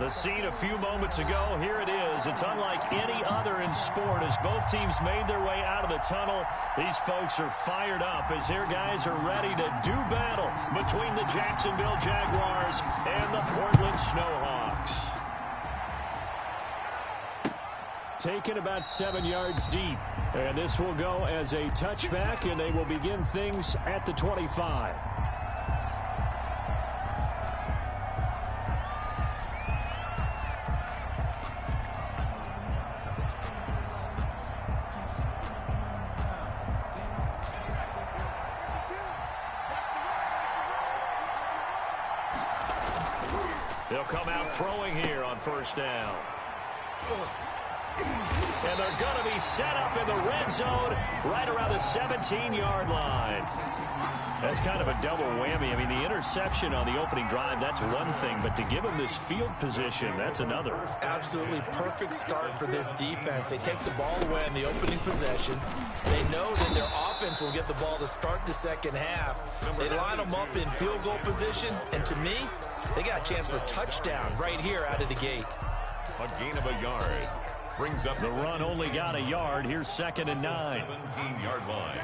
The scene a few moments ago, here it is. It's unlike any other in sport as both teams made their way out of the tunnel. These folks are fired up as their guys are ready to do battle between the Jacksonville Jaguars and the Portland Snowhawks. Taken about 7 yards deep. And this will go as a touchback, and they will begin things at the 25. They'll come out throwing here on first down. And they're going to be set up in the red zone right around the 17-yard line. That's kind of a double whammy. I mean, the interception on the opening drive, that's one thing. But to give them this field position, that's another. Absolutely perfect start for this defense. They take the ball away in the opening possession. They know that their offense will get the ball to start the second half. They line them up in field goal position. And to me, they got a chance for a touchdown right here out of the gate. A gain of a yard. Brings up the run only got a yard. Here's 2nd and 9. 17-yard line.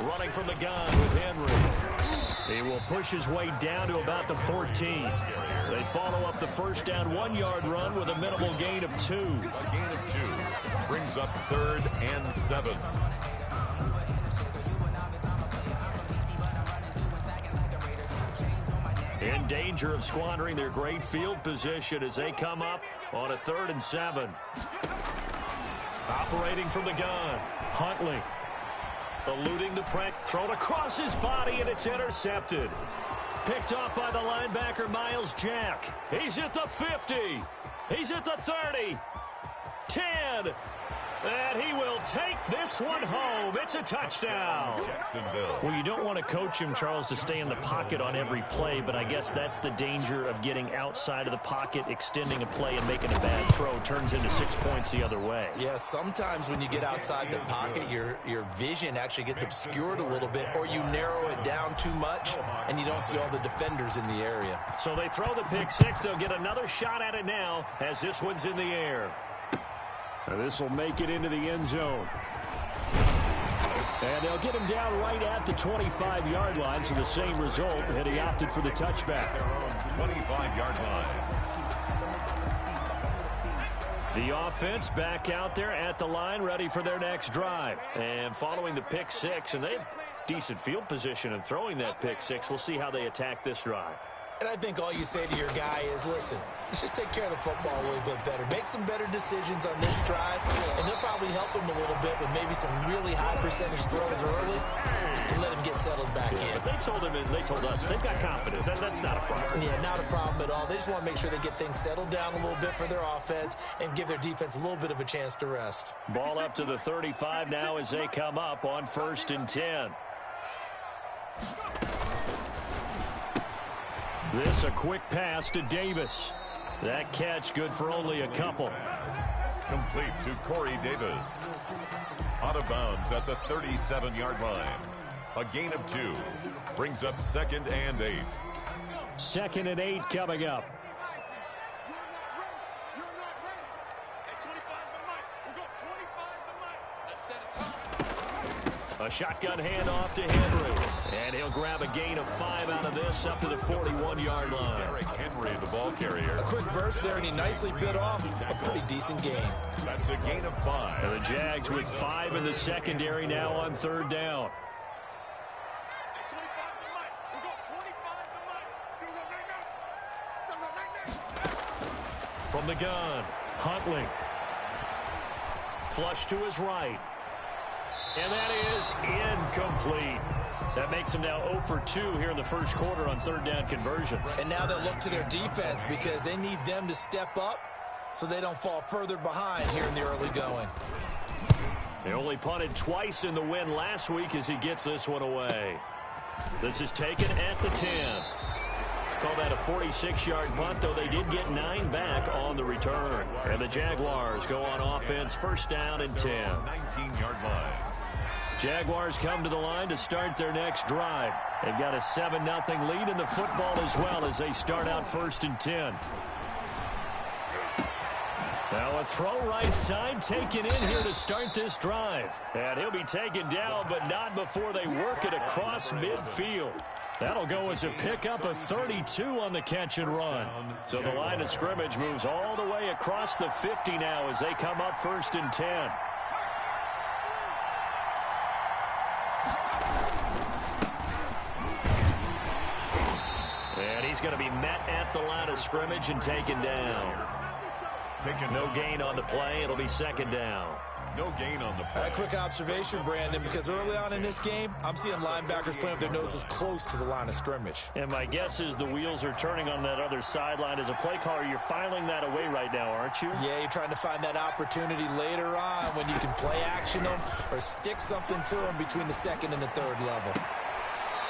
Running from the gun with Henry. He will push his way down to about the 14. They follow up the first down 1-yard run with a minimal gain of 2. A gain of 2. Brings up 3rd and 7. In danger of squandering their great field position as they come up on a 3rd and 7. Operating from the gun, Huntley. Eluding the press, thrown across his body, and it's intercepted. Picked off by the linebacker, Miles Jack. He's at the 50. He's at the 30. 10. And he will take this one home. It's a touchdown. Jacksonville. Well, you don't want to coach him, Charles, to stay in the pocket on every play, but I guess that's the danger of getting outside of the pocket, extending a play, and making a bad throw. Turns into 6 points the other way. Yeah, sometimes when you get outside the pocket, your vision actually gets obscured a little bit, or you narrow it down too much, and you don't see all the defenders in the area. So they throw the pick six. They'll get another shot at it now as this one's in the air. And this will make it into the end zone. And they'll get him down right at the 25-yard line, so the same result, and he opted for the touchback. 25-yard line. The offense back out there at the line, ready for their next drive. And following the pick six, and they have decent field position in throwing that pick six. We'll see how they attack this drive. And I think all you say to your guy is, listen, let's just take care of the football a little bit better. Make some better decisions on this drive, and they'll probably help him a little bit with maybe some really high percentage throws early to let him get settled back in. But they told him and they told us they've got confidence. That's not a problem. Yeah, not a problem at all. They just want to make sure they get things settled down a little bit for their offense and give their defense a little bit of a chance to rest. Ball up to the 35 now as they come up on 1st and 10. This a quick pass to Davis. That catch good for only a couple. Complete to Corey Davis. Out of bounds at the 37-yard line. A gain of 2. Brings up 2nd and 8. 2nd and 8 coming up. A shotgun handoff to Henry. And he'll grab a gain of 5 out of this up to the 41-yard line. Derrick Henry, the ball carrier. A quick burst there, and he nicely bit off a pretty decent gain. That's a gain of 5. And the Jags with 5 in the secondary now on 3rd down. From the gun, Huntley. Flush to his right. And that is incomplete. That makes them now 0 for 2 here in the first quarter on 3rd down conversions. And now they'll look to their defense because they need them to step up so they don't fall further behind here in the early going. They only punted twice in the win last week as he gets this one away. This is taken at the 10. Call that a 46-yard punt, though they did get 9 back on the return. And the Jaguars go on offense, 1st down and 10. 19-yard line. Jaguars come to the line to start their next drive. They've got a 7-0 lead in the football as well as they start out 1st and 10. Now a throw right side taken in here to start this drive. And he'll be taken down, but not before they work it across midfield. That'll go as a pickup of 32 on the catch and run. So the line of scrimmage moves all the way across the 50 now as they come up 1st and 10. And he's going to be met at the line of scrimmage and taken down. No gain on the play. It'll be 2nd down. No gain on the play. A quick observation, Brandon, because early on in this game, I'm seeing linebackers playing with their noses close to the line of scrimmage. And my guess is the wheels are turning on that other sideline. As a play caller, you're filing that away right now, aren't you? Yeah, you're trying to find that opportunity later on when you can play action them or stick something to them between the 2nd and the 3rd level.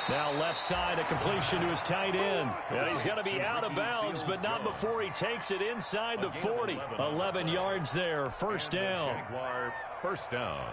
Now left side, a completion to his tight end. And he's going to be out of bounds, but not before he takes it inside the 40. 11 yards there, 1st down. Jaguar, 1st down.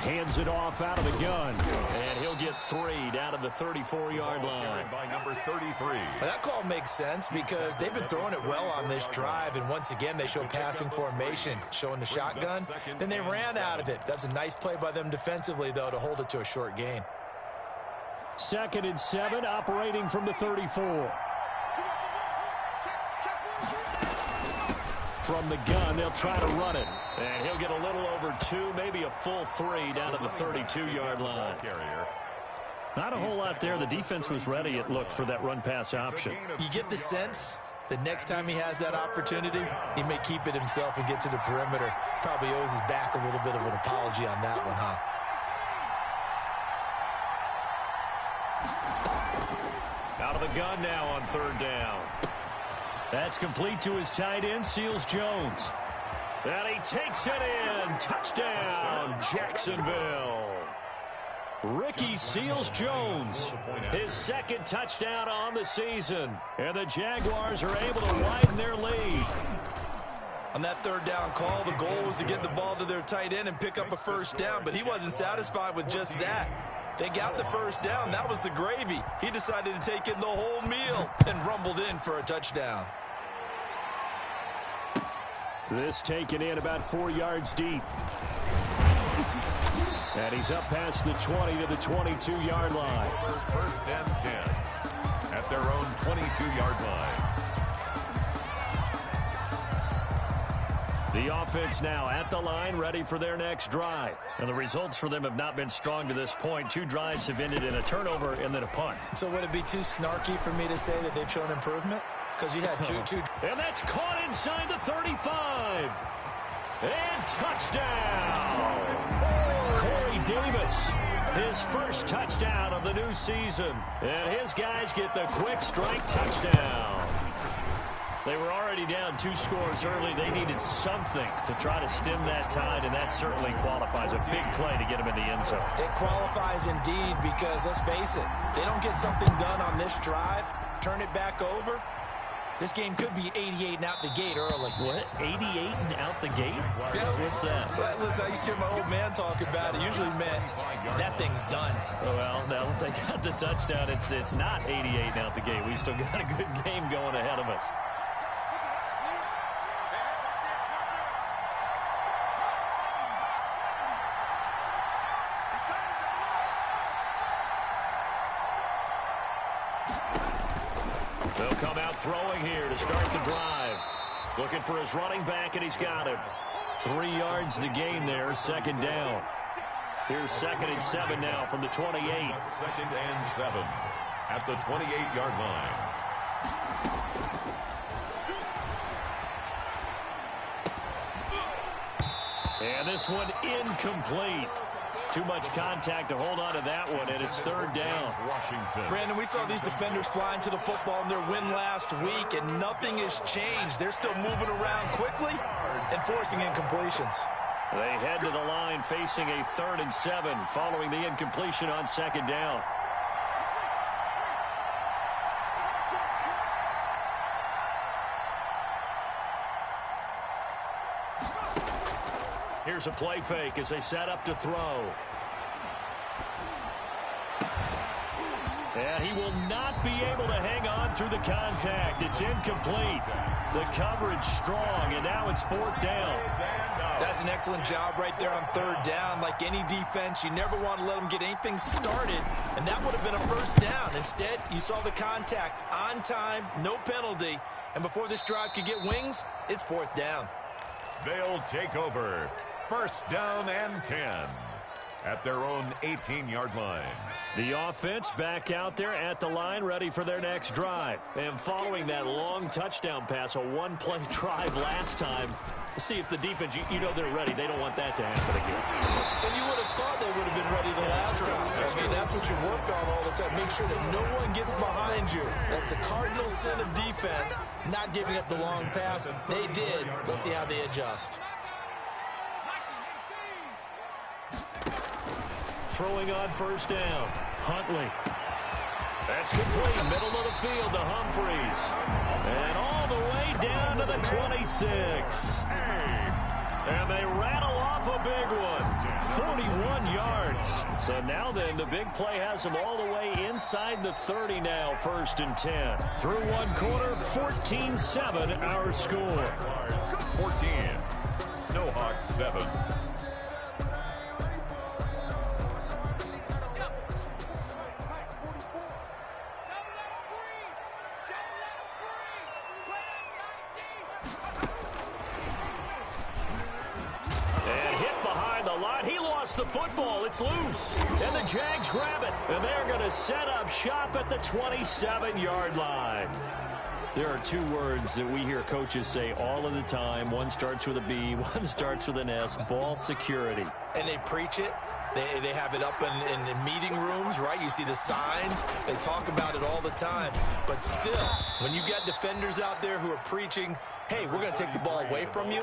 Hands it off out of the gun. And he'll get 3 down to the 34-yard line. By number 33. That call makes sense because they've been throwing it well on this drive, and once again they show passing formation, showing the shotgun. Then they ran out of it. That's a nice play by them defensively, though, to hold it to a short gain. 2nd and 7, operating from the 34. From the gun, they'll try to run it. And he'll get a little over 2, maybe a full 3 down to the 32-yard line. Not a whole lot there. The defense was ready, it looked, for that run-pass option. You get the sense that next time he has that opportunity, he may keep it himself and get to the perimeter. Probably owes his back a little bit of an apology on that one, huh? Out of the gun now on 3rd down. That's complete to his tight end, Seals Jones. And he takes it in. Touchdown, Jacksonville. Ricky Seals-Jones, his 2nd touchdown on the season. And the Jaguars are able to widen their lead. On that 3rd down call, the goal was to get the ball to their tight end and pick up a 1st down, but he wasn't satisfied with just that. They got the 1st down. That was the gravy. He decided to take in the whole meal and rumbled in for a touchdown. This taken in about 4 yards deep. And he's up past the 20 to the 22-yard line. 1st and 10 at their own 22-yard line. The offense now at the line, ready for their next drive. And the results for them have not been strong to this point. 2 drives have ended in a turnover and then a punt. So would it be too snarky for me to say that they've shown improvement? Because you had two. And that's caught inside the 35. And touchdown. Corey Davis, his 1st touchdown of the new season. And his guys get the quick strike touchdown. They were already down 2 scores early. They needed something to try to stem that tide, and that certainly qualifies. A big play to get them in the end zone. It qualifies indeed because, let's face it, they don't get something done on this drive, turn it back over, this game could be 88 and out the gate early. What? 88 and out the gate? Yeah. What's that? Well, listen, I used to hear my old man talk about it. Usually meant that thing's done. Well, now that they got the touchdown, it's not 88 and out the gate. We still got a good game going ahead of us. They'll come out throwing here to start the drive. Looking for his running back, and he's got him. 3 yards the gain there, 2nd down. Here's 2nd and 7 now from the 28. 2nd and 7 at the 28-yard line. And this one incomplete. Too much contact to hold on to that one, and it's 3rd down. Washington. Brandon, we saw these defenders flying to the football in their win last week, and nothing has changed. They're still moving around quickly and forcing incompletions. They head to the line facing a 3rd and 7 following the incompletion on 2nd down. Here's a play fake as they set up to throw. And he will not be able to hang on through the contact. It's incomplete. The coverage strong, and now it's 4th down. That's an excellent job right there on 3rd down. Like any defense, you never want to let them get anything started, and that would have been a 1st down. Instead, you saw the contact on time, no penalty, and before this drive could get wings, it's 4th down. They'll take over. 1st down and 10 at their own 18-yard line. The offense back out there at the line, ready for their next drive. And following that long touchdown pass, a one-play drive last time, see if the defense, you know they're ready. They don't want that to happen again. And you would have thought they would have been ready the last time. I mean, that's what you work on all the time. Make sure that no one gets behind you. That's the cardinal sin of defense, not giving up the long pass. They did. Let's see how they adjust. Throwing on 1st down. Huntley. That's complete. Middle of the field to Humphreys. And all the way down to the 26. And they rattle off a big one. 41 yards. So now then, the big play has them all the way inside the 30 now. 1st and 10. Through one quarter, 14-7 our score. 14. Snowhawks 7. The football, it's loose, and the Jags grab it, and they're going to set up shop at the 27-yard line. There are 2 words that we hear coaches say all of the time. One starts with a B, one starts with an S, ball security. And they preach it. They have it up in meeting rooms, right? You see the signs. They talk about it all the time. But still, when you got defenders out there who are preaching, hey, we're going to take the ball away from you,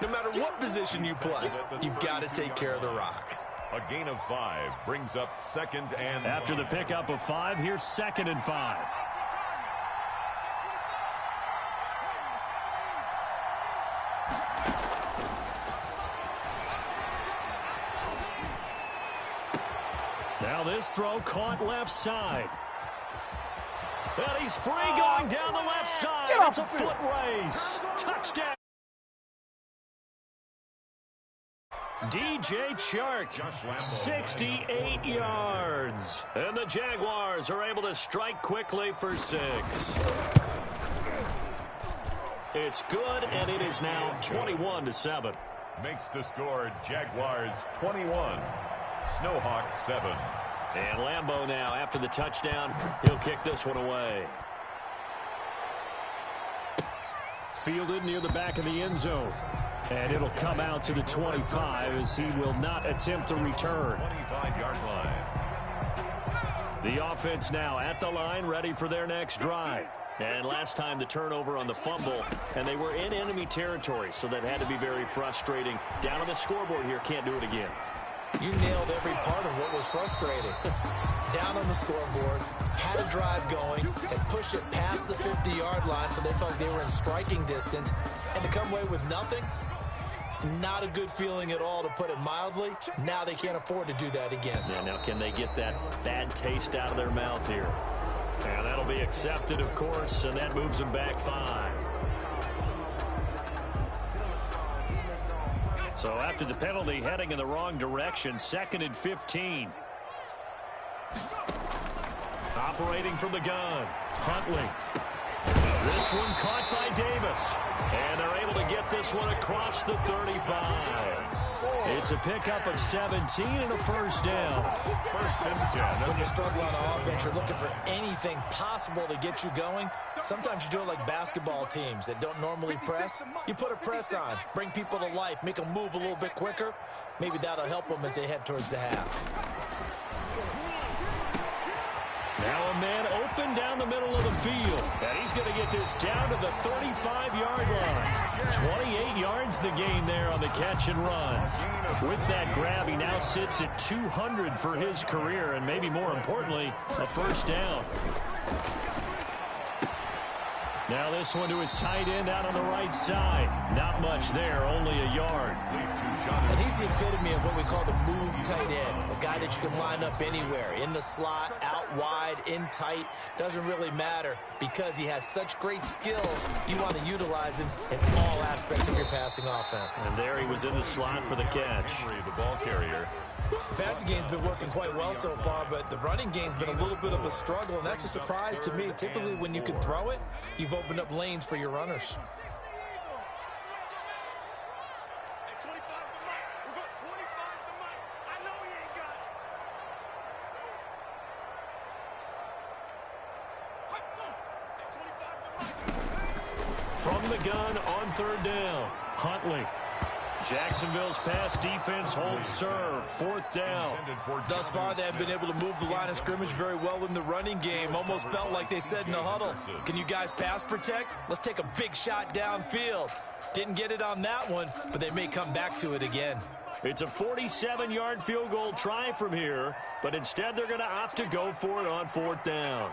no matter what position you play, you've got to take care of the rock. A gain of 5 brings up 2nd and 5. After the pickup of 5, here's 2nd and 5. Now this throw caught left side. And he's free going down the left side. It's a foot race. Touchdown. DJ Chark, 68 yards. And the Jaguars are able to strike quickly for 6. It's good, and it is now 21-7. Makes the score Jaguars 21, Snowhawks 7. And Lambeau now, after the touchdown, he'll kick this one away. Fielded near the back of the end zone. And it'll come out to the 25 as he will not attempt a return. 25-yard line. The offense now at the line, ready for their next drive. And last time the turnover on the fumble, and they were in enemy territory, so that had to be very frustrating. Down on the scoreboard here, can't do it again. You nailed every part of what was frustrating. Down on the scoreboard, had a drive going, and pushed it past the 50-yard line so they felt like they were in striking distance, and to come away with nothing, not a good feeling at all, to put it mildly. Now they can't afford to do that again. Yeah, now can they get that bad taste out of their mouth here? And that'll be accepted, of course, and that moves them back 5. So after the penalty, heading in the wrong direction, 2nd and 15. Operating from the gun, Huntley. This one caught by Davis. And they're able to get this one across the 35. It's a pickup of 17 and a 1st down. 1st and 10. When you struggle on offense, you're looking for anything possible to get you going. Sometimes you do it like basketball teams that don't normally press. You put a press on, bring people to life, make them move a little bit quicker. Maybe that'll help them as they head towards the half. Now a man open down the middle of the field. And he's going to get this down to the 35-yard line. 28 yards the gain there on the catch and run. With that grab, he now sits at 200 for his career, and maybe more importantly, a 1st down. Now this one to his tight end out on the right side. Not much there, only a yard. And me of what we call the move tight end, a guy that you can line up anywhere, in the slot, out wide, in tight, doesn't really matter because he has such great skills. You want to utilize him in all aspects of your passing offense. And there he was in the slot for the catch. The ball carrier. The passing game's been working quite well so far, but the running game's been a little bit of a struggle, and that's a surprise to me. Typically, when you can throw it, you've opened up lanes for your runners. From the gun on third down, Huntley. Jacksonville's pass defense holds serve. Fourth down. Thus far, they have been able to move the line of scrimmage very well in the running game. Almost felt like they said in the huddle, can you guys pass protect? Let's take a big shot downfield. Didn't get it on that one, but they may come back to it again. It's a 47-yard field goal try from here, but instead they're going to opt to go for it on fourth down.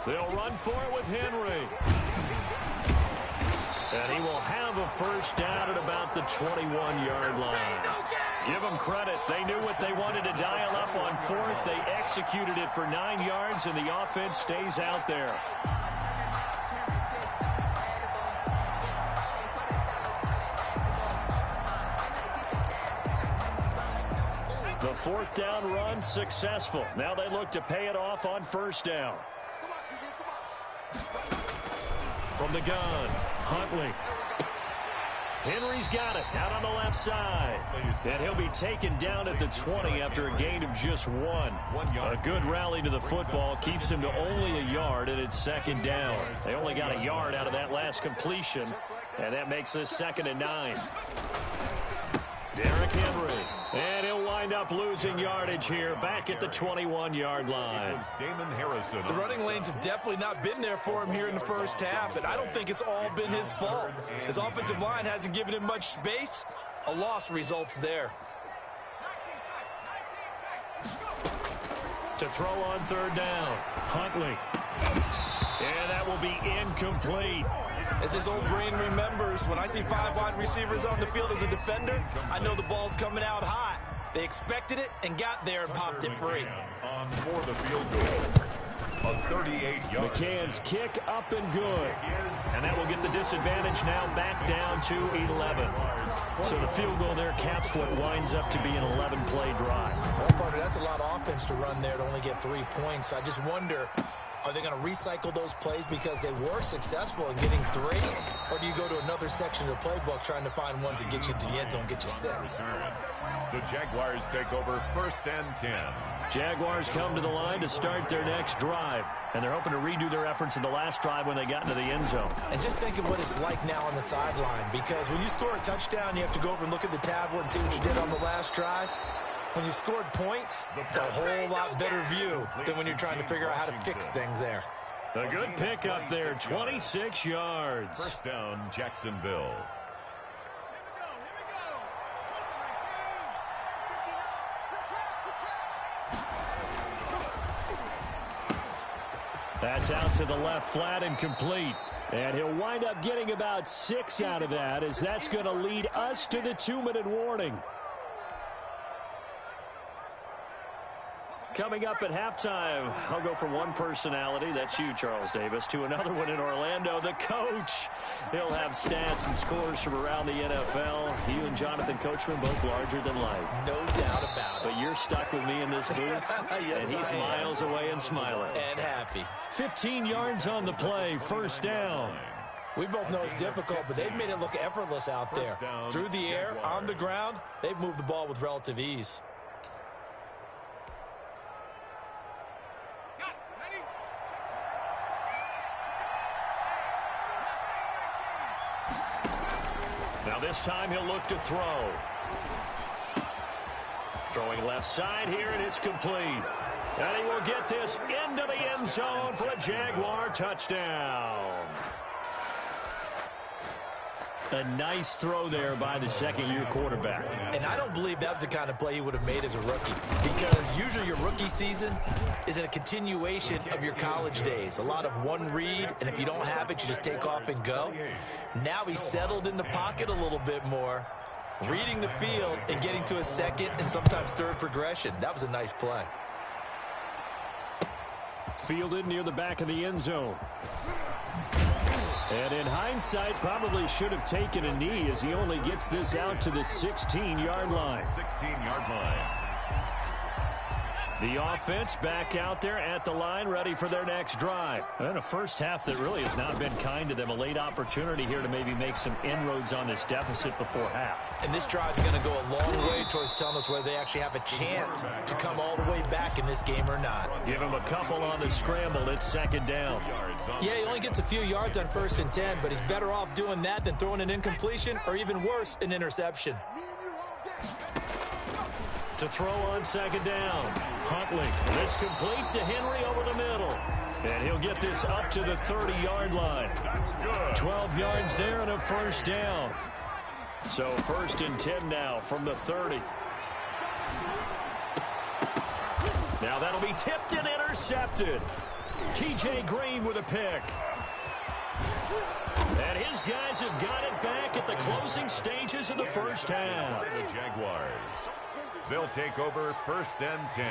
They'll run for it with Henry. And he will have a first down at about the 21-yard line. Give them credit. They knew what they wanted to dial up on fourth. They executed it for 9 yards, and the offense stays out there. The fourth down run successful. Now they look to pay it off on first down. From the gun, Huntley. Henry's got it out on the left side. And he'll be taken down at the 20 after a gain of just one. A good rally to the football keeps him to only a yard, and it's second down. They only got a yard out of that last completion, and that makes this 2nd and 9. Derrick Henry. And he'll wind up losing yardage here back at the 21-yard line. The running lanes have definitely not been there for him here in the first half, and I don't think it's all been his fault. His offensive line hasn't given him much space. A loss results there. To throw on third down, Huntley. And that will be incomplete. As his old brain remembers, when I see 5 wide receivers on the field as a defender, I know the ball's coming out hot. They expected it and got there and popped it free. On for the field goal. A 38-yard. McCann's kick up and good. And that will get the disadvantage now back down to 11. So the field goal there caps what winds up to be an 11-play drive. Well, partner, that's a lot of offense to run there to only get 3 points. I just wonder, are they going to recycle those plays because they were successful in getting 3? Or do you go to another section of the playbook trying to find ones that get you to the end zone, get you 6? The Jaguars take over 1st and 10. Jaguars come to the line to start their next drive. And they're hoping to redo their efforts in the last drive when they got into the end zone. And just think of what it's like now on the sideline. Because when you score a touchdown, you have to go over and look at the tablet and see what you did on the last drive. When you scored points, it's a whole lot better view than when you're trying to figure out how to fix things there. A good pickup there, 26 yards. First down, Jacksonville. That's out to the left flat and complete. And he'll wind up getting about 6 out of that, as that's going to lead us to the 2-minute warning. Coming up at halftime, I'll go from one personality, that's you, Charles Davis, to another one in Orlando, the coach. He'll have stats and scores from around the NFL. You and Jonathan Coachman both larger than life. No doubt about it. But you're stuck with me in this booth, yes, and he's miles away and smiling. And happy. 15 yards on the play, first down. We both know it's difficult, but they've made it look effortless out there. Through the air, on the ground, they've moved the ball with relative ease. Now this time he'll look to throw. Throwing left side here, and it's complete. And he will get this into the end zone for a Jaguar touchdown. A nice throw there by the second-year quarterback. And I don't believe that was the kind of play he would have made as a rookie, because usually your rookie season is a continuation of your college days. A lot of one read, and if you don't have it, you just take off and go. Now he's settled in the pocket a little bit more, reading the field and getting to a second and sometimes third progression. That was a nice play. Fielded near the back of the end zone. And in hindsight, probably should have taken a knee as he only gets this out to the 16-yard line. 16-yard line. The offense back out there at the line, ready for their next drive. And a first half that really has not been kind to them. A late opportunity here to maybe make some inroads on this deficit before half. And this drive's going to go a long way towards telling us whether they actually have a chance to come all the way back in this game or not. Give him a couple on the scramble. It's second down. Yeah, he only gets a few yards on 1st and 10, but he's better off doing that than throwing an incompletion or even worse, an interception. To throw on second down. Huntley. This complete to Henry over the middle. And he'll get this up to the 30-yard line. 12 yards there and a first down. So 1st and 10 now from the 30. Now that'll be tipped and intercepted. T.J. Green with a pick. And his guys have got it back at the closing stages of the first half. The Jaguars. They'll take over 1st and 10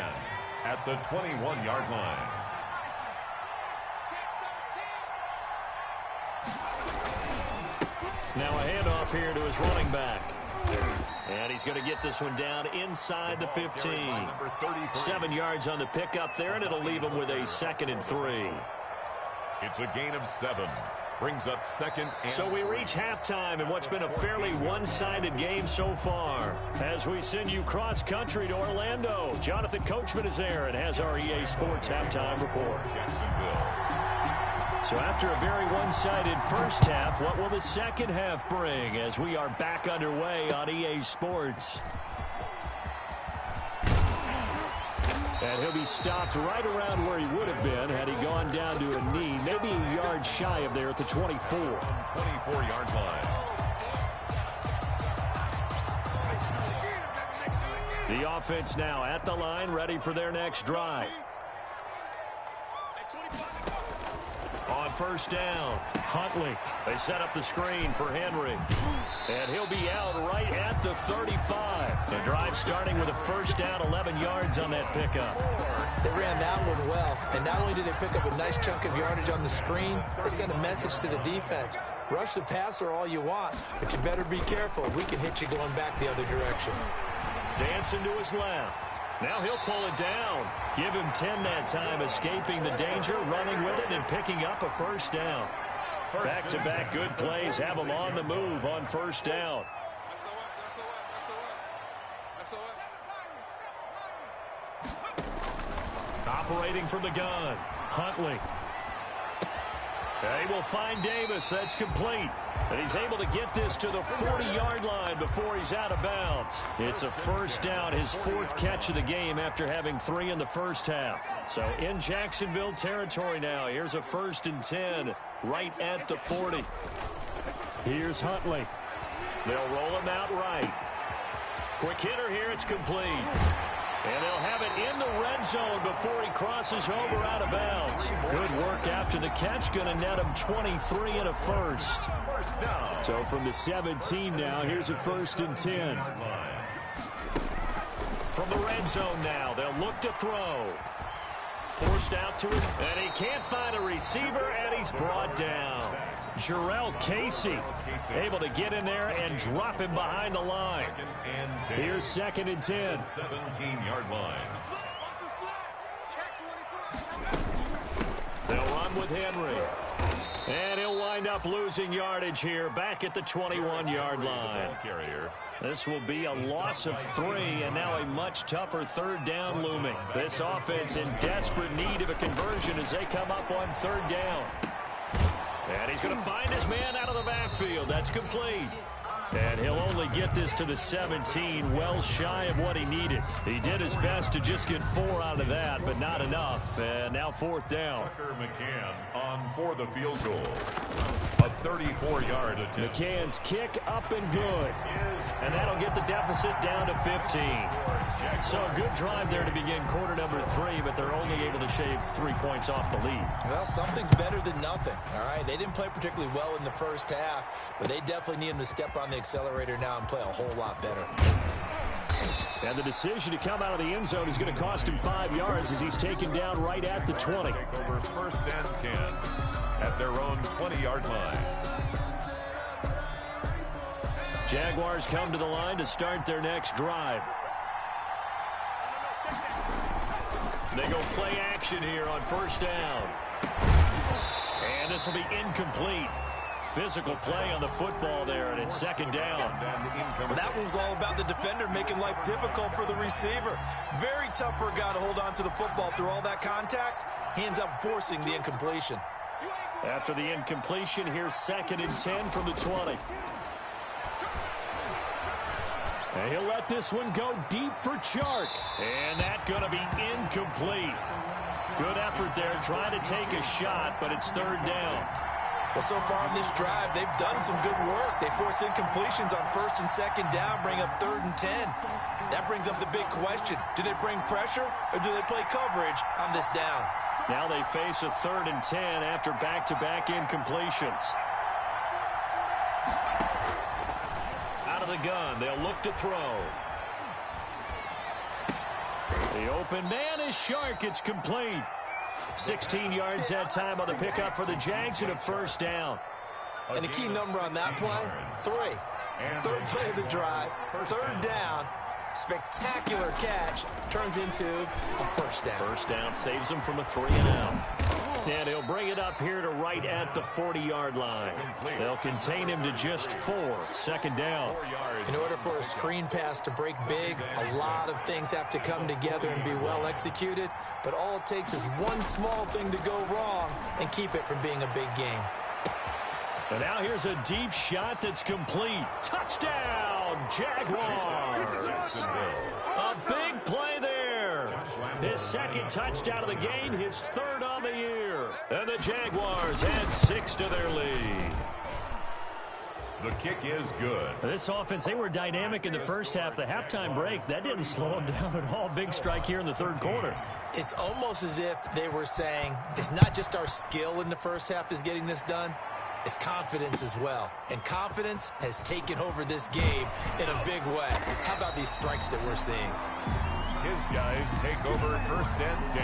at the 21-yard line. Now a handoff here to his running back. And he's going to get this one down inside the 15. 7 yards on the pickup there, and it'll leave him with a 2nd and 3. It's a gain of 7. Brings up 2nd and... So we reach halftime in what's been a fairly one-sided game so far. As we send you cross-country to Orlando, Jonathan Coachman is there and has our EA Sports halftime report. So after a very one-sided first half, what will the second half bring as we are back underway on EA Sports? And he'll be stopped right around where he would have been had he gone down to a knee, maybe a yard shy of there at the 24. 24-yard line. The offense now at the line, ready for their next drive. On first down, Huntley. They set up the screen for Henry. And he'll be out right at the 35. The drive starting with a first down, 11 yards on that pickup. They ran that one well, and not only did they pick up a nice chunk of yardage on the screen, they sent a message to the defense. Rush the passer all you want, but you better be careful. We can hit you going back the other direction. Dancing to his left. Now he'll pull it down. Give him 10 that time, escaping the danger, running with it, and picking up a first down. Back-to-back good plays have him on the move on first down. Operating from the gun, Huntley. They will find Davis. That's complete. And he's able to get this to the 40-yard line before he's out of bounds. It's a first down, his 4th catch of the game after having 3 in the first half. So in Jacksonville territory now. Here's a 1st and 10 right at the 40. Here's Huntley. They'll roll him out right. Quick hitter here. It's complete. And they'll have it in the red zone before he crosses over out of bounds. Good work after the catch. Going to net him 23 and a first. So from the 17 now, here's a 1st and 10. From the red zone now, they'll look to throw. Forced out to his, and he can't find a receiver, and he's brought down. Jarrell Casey able to get in there and drop him behind the line. Here's 2nd and 10. 17-yard line. They'll run with Henry. And he'll wind up losing yardage here back at the 21-yard line. This will be a loss of 3, and now a much tougher 3rd down looming. This offense in desperate need of a conversion as they come up on 3rd down. And he's going to find his man out of the backfield. That's complete. And he'll only get this to the 17, well shy of what he needed. He did his best to just get 4 out of that, but not enough. And now 4th down. Tucker McCann on for the field goal. A 34-yard attempt. McCann's kick up and good. And that'll get the deficit down to 15. So a good drive there to begin quarter number 3, but they're only able to shave 3 points off the lead. Well, something's better than nothing, all right? They didn't play particularly well in the first half, but they definitely need him to step on the accelerator now and play a whole lot better. And the decision to come out of the end zone is going to cost him 5 yards as he's taken down right at the 20. Take over 1st and 10 at their own 20-yard line. Jaguars come to the line to start their next drive. They go play action here on 1st down. And this will be incomplete. Physical play on the football there, and it's 2nd down. Well, that one was all about the defender making life difficult for the receiver. Very tough for a guy to hold on to the football through all that contact. He ends up forcing the incompletion. After the incompletion, here's 2nd and 10 from the 20. And he'll let this one go deep for Chark. And that's going to be incomplete. Good effort there trying to take a shot, but it's 3rd down. Well, so far in this drive, they've done some good work. They force incompletions on 1st and 2nd down, bring up 3rd and 10. That brings up the big question. Do they bring pressure or do they play coverage on this down? Now they face a 3rd and 10 after back-to-back incompletions. Out of the gun, they'll look to throw. The open man is Chark. It's complete. 16 yards that time on the pickup for the Jags and a 1st down. And a key number on that play, 3. 3rd play of the drive, 3rd down. Spectacular catch turns into a 1st down. 1st down saves them from a 3 and out. And he'll bring it up here to right at the 40-yard line. They'll contain him to just 4. 2nd down. In order for a screen pass to break big, a lot of things have to come together and be well executed. But all it takes is one small thing to go wrong and keep it from being a big game. And now here's a deep shot that's complete. Touchdown, Jaguars! A big play there. His 2nd touchdown of the game, his 3rd on the year. And the Jaguars add 6 to their lead. The kick is good. This offense, they were dynamic in the first half. The halftime break, that didn't slow them down at all. Big strike here in the 3rd quarter. It's almost as if they were saying, it's not just our skill in the first half that's getting this done. It's confidence as well. And confidence has taken over this game in a big way. How about these strikes that we're seeing? His guys take over 1st and 10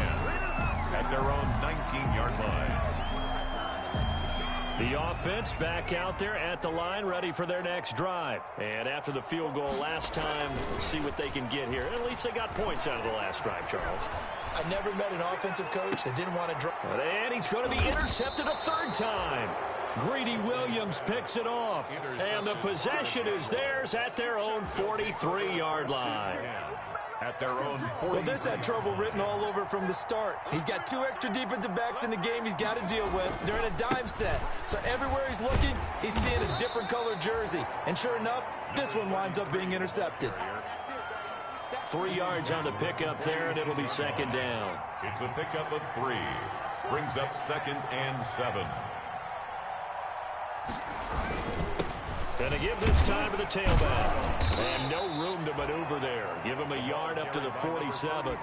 at their own 19-yard line. The offense back out there at the line, ready for their next drive. And after the field goal last time, we'll see what they can get here. At least they got points out of the last drive, Charles. I never met an offensive coach that didn't want to drop. And he's going to be intercepted a 3rd time. Greedy Williams picks it off. And the possession is theirs at their own 43-yard line. At their own 40. Well, this had trouble written all over from the start. He's got 2 extra defensive backs in the game he's got to deal with. They're in a dime set. So everywhere he's looking, he's seeing a different colored jersey. And sure enough, this one winds up being intercepted. 3 yards on the pickup there, and it'll be 2nd down. It's a pickup of 3. Brings up 2nd and 7. Gonna give this time to the tailback. And no room to maneuver there. Give him a yard up to the 47.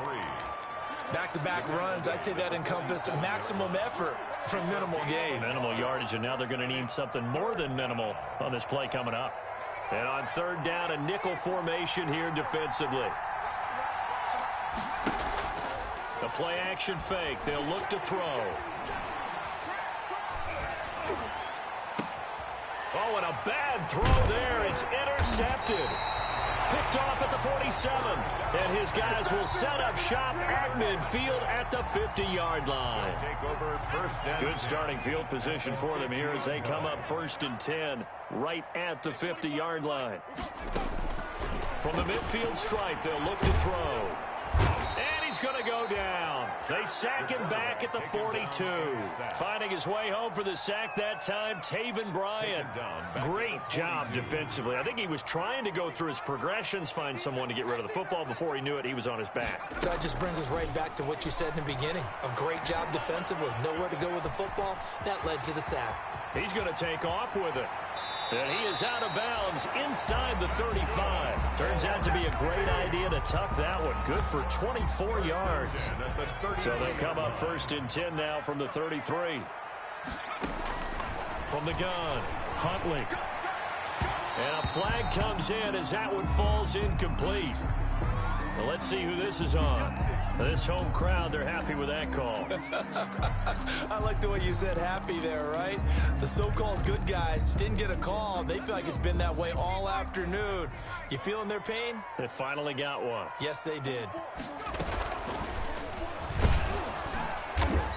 Back-to-back runs, I'd say that encompassed a maximum effort from minimal gain. Minimal yardage, and now they're going to need something more than minimal on this play coming up. And on 3rd down, a nickel formation here defensively. The play action fake. They'll look to throw. Oh, and a bad throw there. It's intercepted. Picked off at the 47. And his guys will set up shop at midfield at the 50-yard line. Take over 1st and Good starting field position for them here as they come up 1st and 10 right at the 50-yard line. From the midfield stripe, they'll look to throw. And he's going to go down. They sack him back at the 42. Finding his way home for the sack that time, Taven Bryan. Great job defensively. I think he was trying to go through his progressions, find someone to get rid of the football. Before he knew it, he was on his back. So that just brings us right back to what you said in the beginning. A great job defensively. Nowhere to go with the football. That led to the sack. He's going to take off with it. And he is out of bounds inside the 35. Turns out to be a great idea to tuck that one. Good for 24 yards. So they'll come up 1st and 10 now from the 33. From the gun, Huntley. And a flag comes in as that one falls incomplete. Well, let's see who this is on. This home crowd, they're happy with that call. I like the way you said happy there, right? The so-called good guys didn't get a call. They feel like it's been that way all afternoon. You feeling their pain? They finally got one. Yes, they did.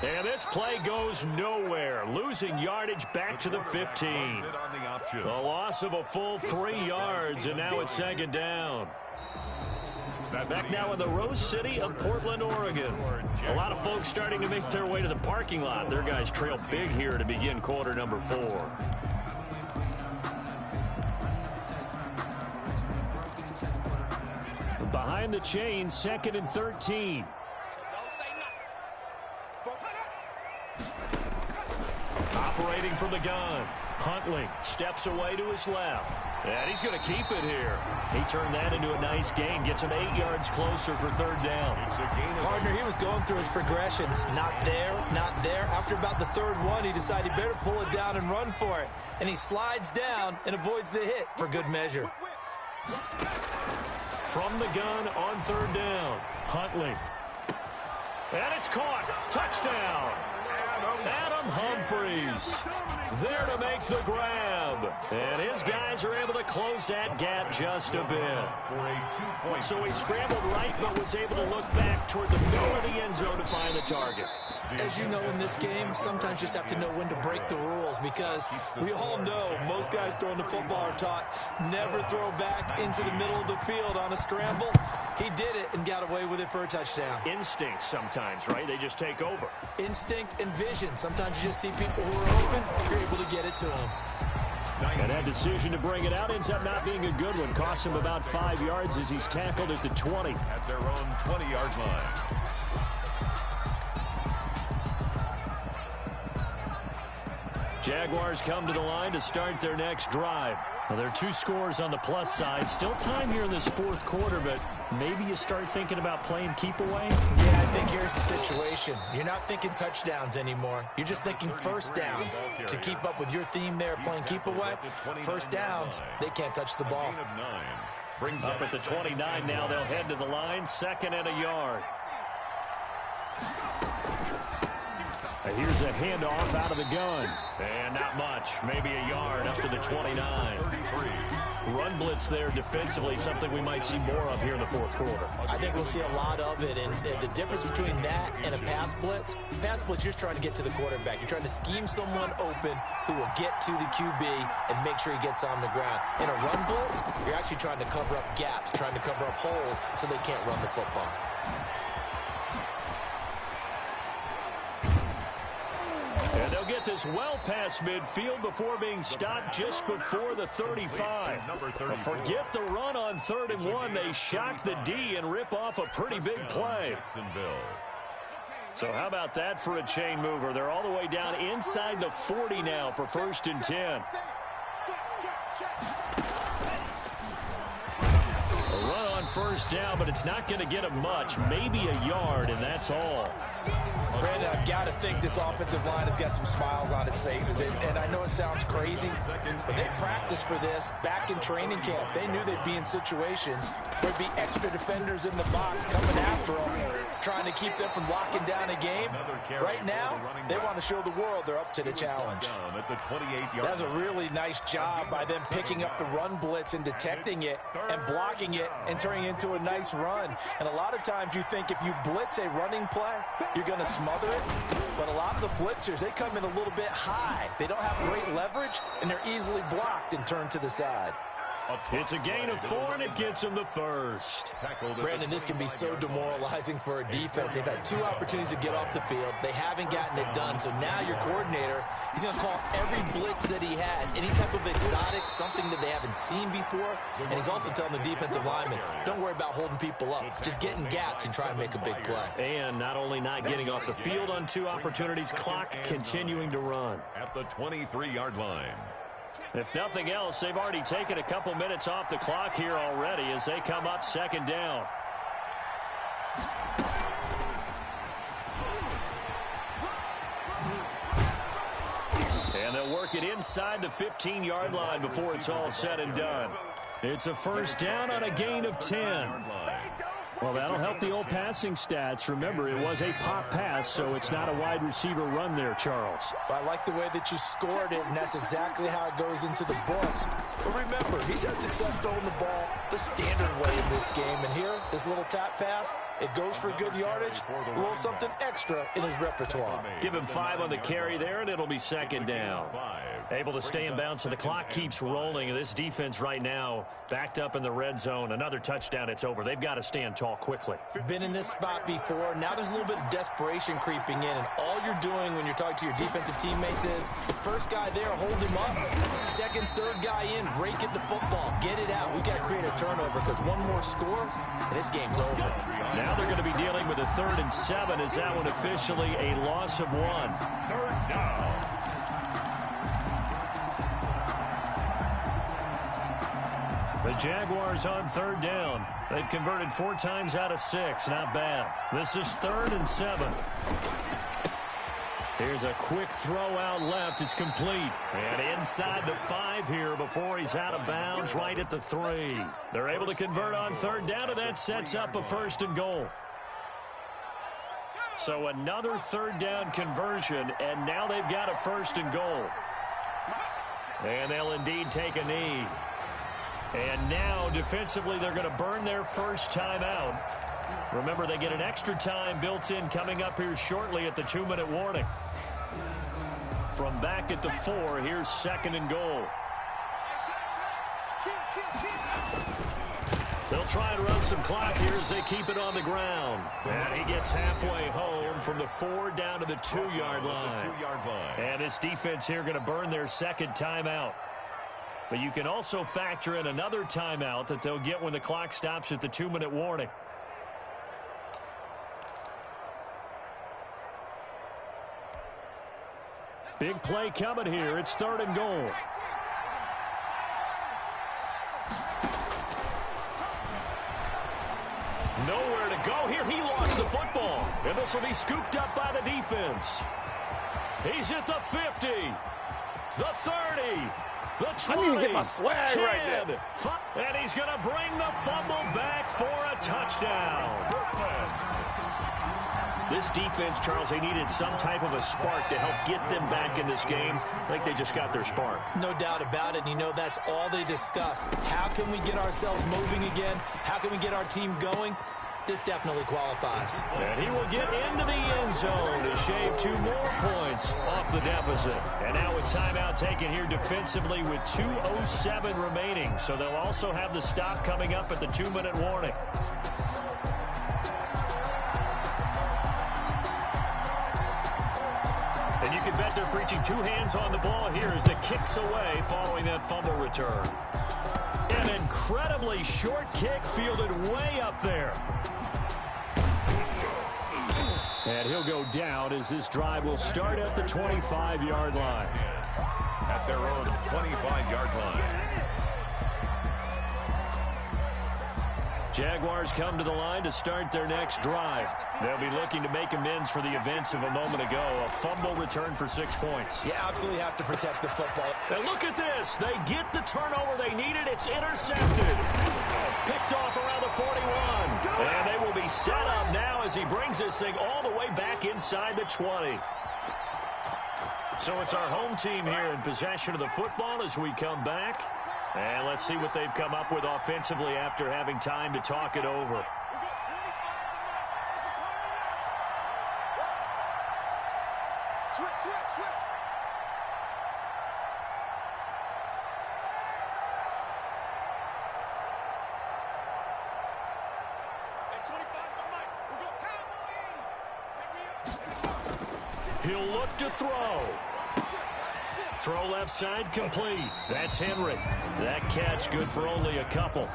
And this play goes nowhere. Losing yardage back to the 15. A loss of a full 3 yards, and now it's 2nd down. Back now in the Rose City of Portland, Oregon. A lot of folks starting to make their way to the parking lot. Their guys trail big here to begin quarter number 4. Behind the chains, 2nd and 13. Operating from the gun. Huntley steps away to his left. And he's going to keep it here. He turned that into a nice gain. Gets him 8 yards closer for 3rd down. Partner, he was going through his progressions. Not there, not there. After about the 3rd one, he decided he better pull it down and run for it. And he slides down and avoids the hit for good measure. From the gun on 3rd down. Huntley. And it's caught. Touchdown. Adam Humphries there to make the grab. And his guys are able to close that gap just a bit. So he scrambled right, but was able to look back toward the middle of the end zone to find the target. As you know, in this game, sometimes you just have to know when to break the rules, because we all know most guys throwing the football are taught never throw back into the middle of the field on a scramble. He did it and got away with it for a touchdown. Instinct sometimes, right? They just take over. Instinct and vision. Sometimes you just see people who are open, you're able to get it to them. And that decision to bring it out ends up not being a good one. Cost him about 5 yards as he's tackled at the 20. At their own 20-yard line. Jaguars come to the line to start their next drive. Well, there are 2 scores on the plus side. Still time here in this 4th quarter, but maybe you start thinking about playing keep away? Yeah, I think here's the situation. You're not thinking touchdowns anymore. You're just thinking 1st downs. To keep up with your theme there, playing keep away, 1st downs, they can't touch the ball. Up at the 29 now, they'll head to the line, 2nd and a yard. Here's a handoff out of the gun. And not much. Maybe a yard up to the 29. Run blitz there defensively, something we might see more of here in the 4th quarter. I think we'll see a lot of it. And the difference between that and a pass blitz, you're just trying to get to the quarterback. You're trying to scheme someone open who will get to the QB and make sure he gets on the ground. In a run blitz, you're actually trying to cover up gaps, trying to cover up holes so they can't run the football. And they'll get this well past midfield before being stopped just before the 35. Forget the run on 3rd and 1. They shock the D and rip off a pretty big play. So how about that for a chain mover? They're all the way down inside the 40 now for 1st and 10. A run on 1st down, but it's not going to get him much. Maybe a yard, and that's all. Brandon, I've got to think this offensive line has got some smiles on its faces. And I know it sounds crazy, but they practiced for this back in training camp. They knew they'd be in situations where there'd be extra defenders in the box coming after them, trying to keep them from locking down a game. Right now, they want to show the world they're up to the challenge. That's a really nice job by them picking up the run blitz and detecting it and blocking it and turning it into a nice run. And a lot of times you think if you blitz a running play, you're going to smother it. But a lot of the blitzers, they come in a little bit high. They don't have great leverage, and they're easily blocked and turned to the side. It's a gain of 4, and it gets him the first. Brandon, this can be so demoralizing for a defense. They've had 2 opportunities to get off the field. They haven't gotten it done. So now your coordinator, he's going to call every blitz that he has, any type of exotic, something that they haven't seen before. And he's also telling the defensive linemen, don't worry about holding people up. Just get in gaps and try and make a big play. And not only not getting off the field on 2 opportunities, clock continuing to run. At the 23-yard line. If nothing else, they've already taken a couple minutes off the clock here already as they come up second down. And they'll work it inside the 15-yard line before it's all said and done. It's a first down on a gain of 10. Well, that'll help the old passing stats. Remember, it was a pop pass, so it's not a wide receiver run there, Charles. I like the way that you scored it, and that's exactly how it goes into the books. But remember, he's had success throwing the ball the standard way in this game. And here, this little tap pass, it goes for good yardage, a little something extra in his repertoire. Give him 5 on the carry there, and it'll be second down. Able to stay in bounds, so the clock keeps rolling. This defense right now backed up in the red zone. Another touchdown, it's over. They've got to stand tall quickly. Been in this spot before. Now there's a little bit of desperation creeping in, and all you're doing when you're talking to your defensive teammates is first guy there, hold him up. Second, third guy in, rake at the football. Get it out. We've got to create a turnover because one more score, and this game's over. Now they're going to be dealing with a 3rd and 7. Is that one officially a loss of 1? 3rd down. The Jaguars on 3rd down. They've converted 4 times out of 6. Not bad. This is 3rd and 7. Here's a quick throw out left. It's complete. And inside the 5 here before he's out of bounds right at the 3. They're able to convert on 3rd down, and that sets up a 1st and goal. So another 3rd down conversion, and now they've got a 1st and goal. And they'll indeed take a knee. And now, defensively, they're going to burn their first timeout. Remember, they get an extra time built in coming up here shortly at the 2-minute warning. From back at the 4, here's 2nd and goal. They'll try and run some clock here as they keep it on the ground. And he gets halfway home from the 4 down to the 2-yard line. And this defense here going to burn their 2nd timeout. But you can also factor in another timeout that they'll get when the clock stops at the 2-minute warning. Big play coming here. It's 3rd and goal. Nowhere to go here. He lost the football. And this will be scooped up by the defense. He's at the 50, the 30. The 20, I need to get my swag 10, right there. And he's going to bring the fumble back for a touchdown. This defense, Charles, they needed some type of a spark to help get them back in this game. I think they just got their spark. No doubt about it. And you know, that's all they discussed. How can we get ourselves moving again? How can we get our team going? This definitely qualifies. And he will get into the end zone to shave 2 more points off the deficit. And now a timeout taken here defensively with 2:07 remaining. So they'll also have the stop coming up at the 2-minute warning. And you can bet they're preaching 2 hands on the ball here as the kick's away following that fumble return. An incredibly short kick fielded way up there. And he'll go down as this drive will start at the 25-yard line. At their own 25-yard line. Jaguars come to the line to start their next drive. They'll be looking to make amends for the events of a moment ago. A fumble return for 6 points. You absolutely have to protect the football. And look at this. They get the turnover they needed. It's intercepted. Picked off around the 41. And they will be set up now as he brings this thing all the way back inside the 20. So it's our home team here in possession of the football as we come back. And let's see what they've come up with offensively after having time to talk it over. He'll look to throw. Throw left side complete. That's Henry. That catch good for only a couple.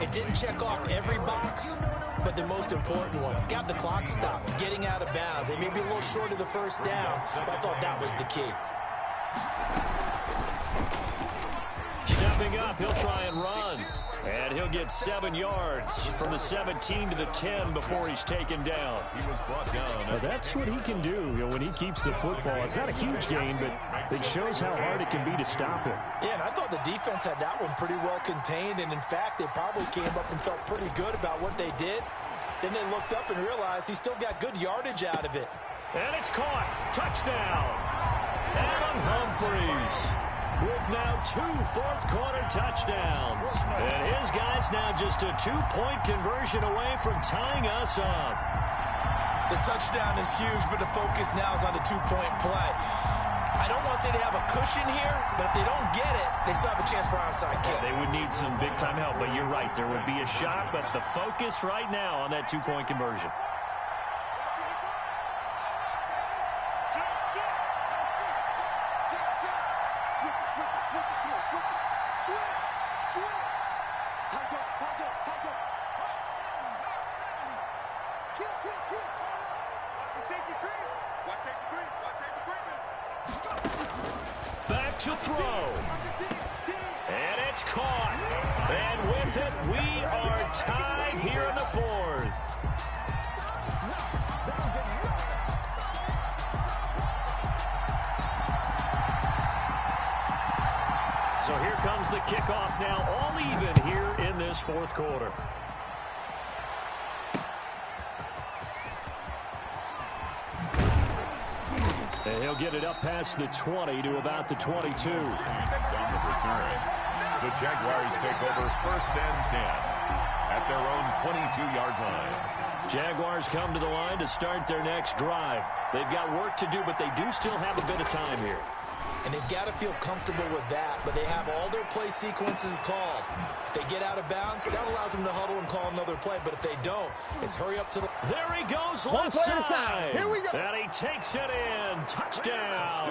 It didn't check off every box, but the most important one. Got the clock stopped, getting out of bounds. They may be a little short of the first down, but I thought that was the key. Stepping up, he'll try and run. And he'll get 7 yards from the 17 to the 10 before he's taken down. He was brought down. Well, that's what he can do, when he keeps the football. It's not a huge gain, but it shows how hard it can be to stop him. Yeah, and I thought the defense had that one pretty well contained, and in fact, they probably came up and felt pretty good about what they did. Then they looked up and realized he still got good yardage out of it. And it's caught. Touchdown. Adam Humphries with now 2 fourth-quarter touchdowns. And his guy's now just a 2-point conversion away from tying us up. The touchdown is huge, but the focus now is on the 2-point play. I don't want to say they have a cushion here, but if they don't get it, they still have a chance for onside kick. They would need some big-time help, but you're right. There would be a shot, but the focus right now on that 2-point conversion. Back to throw. And it's caught. And with it, we are tied here in the 4th. So here comes the kickoff now, all even here in this 4th quarter. And he'll get it up past the 20 to about the 22. On the return, the Jaguars take over 1st and 10 at their own 22-yard line. Jaguars come to the line to start their next drive. They've got work to do, but they do still have a bit of time here. And they've got to feel comfortable with that, but they have all their play sequences called. If they get out of bounds, that allows them to huddle and call another play, but if they don't, it's hurry up to the... There he goes, left side. 1 play at a time. Here we go. And he takes it in. Touchdown.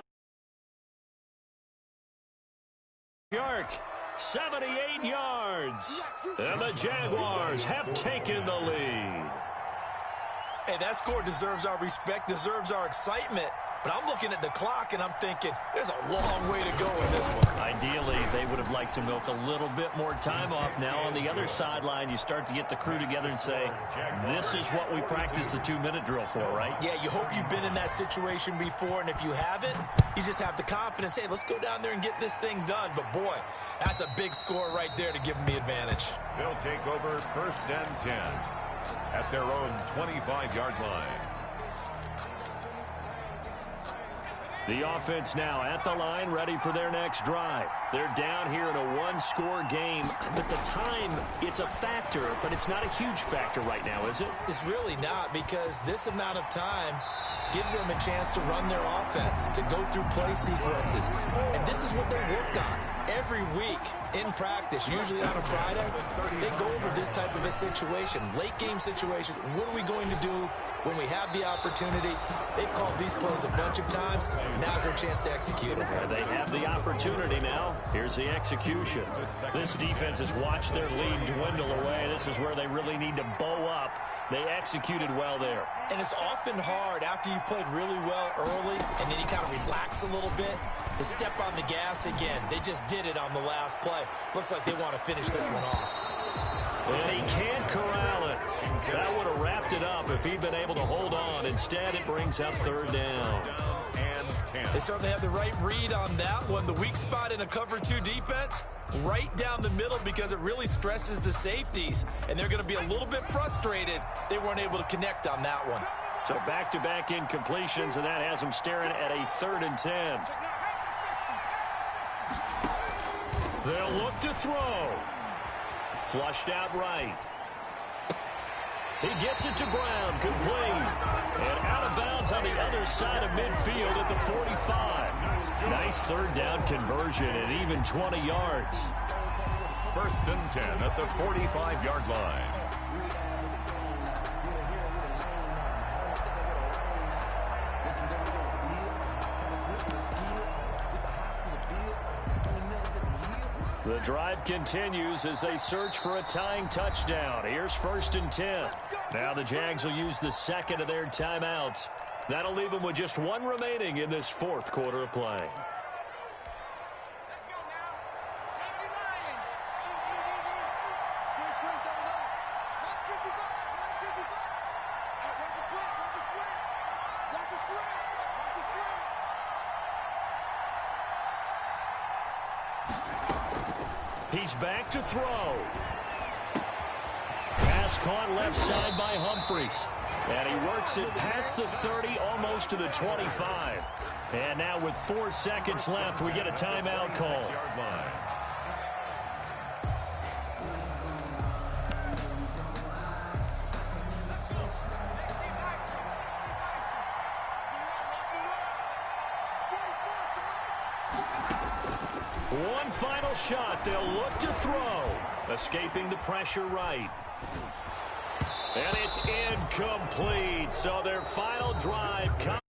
York, 78 yards. And the Jaguars have taken the lead. Hey, that score deserves our respect, deserves our excitement. But I'm looking at the clock, and I'm thinking, there's a long way to go in this one. Ideally, they would have liked to milk a little bit more time off. Now, on the other sideline, you start to get the crew together and say, this is what we practiced the 2-minute drill for, right? Yeah, you hope you've been in that situation before, and if you haven't, you just have the confidence, hey, let's go down there and get this thing done. But, boy, that's a big score right there to give them the advantage. They'll take over 1st and 10 at their own 25-yard line. The offense now at the line, ready for their next drive. They're down here in a 1-score game. But the time, it's a factor, but it's not a huge factor right now, is it? It's really not, because this amount of time gives them a chance to run their offense, to go through play sequences. And this is what they work on every week in practice, usually on a Friday. They go over this type of a situation, late game situation. What are we going to do when we have the opportunity? They've called these plays a bunch of times. Now's their chance to execute it. They have the opportunity now. Here's the execution. This defense has watched their lead dwindle away. This is where they really need to bow up. They executed well there. And it's often hard after you've played really well early and then you kind of relax a little bit to step on the gas again. They just did it on the last play. Looks like they want to finish this one off. And he can't corral it. That would have wrapped it up if he'd been able to hold on. Instead, it brings up 3rd down. They certainly have the right read on that one. The weak spot in a cover 2 defense, right down the middle, because it really stresses the safeties. And they're going to be a little bit frustrated they weren't able to connect on that one. So back-to-back incompletions, and that has them staring at a 3rd and 10. They'll look to throw. Flushed out right. He gets it to Brown, complete. And out of bounds on the other side of midfield at the 45. Nice 3rd down conversion and even 20 yards. 1st and 10 at the 45-yard line. The drive continues as they search for a tying touchdown. Here's 1st and 10. Now the Jags will use the second of their timeouts. That'll leave them with just one remaining in this 4th quarter of play. He's back to throw. Pass caught left side by Humphries. And he works it past the 30, almost to the 25. And now with 4 seconds left, we get a timeout call. One final shot. They'll look to throw. Escaping the pressure right. And it's incomplete. So their final drive comes.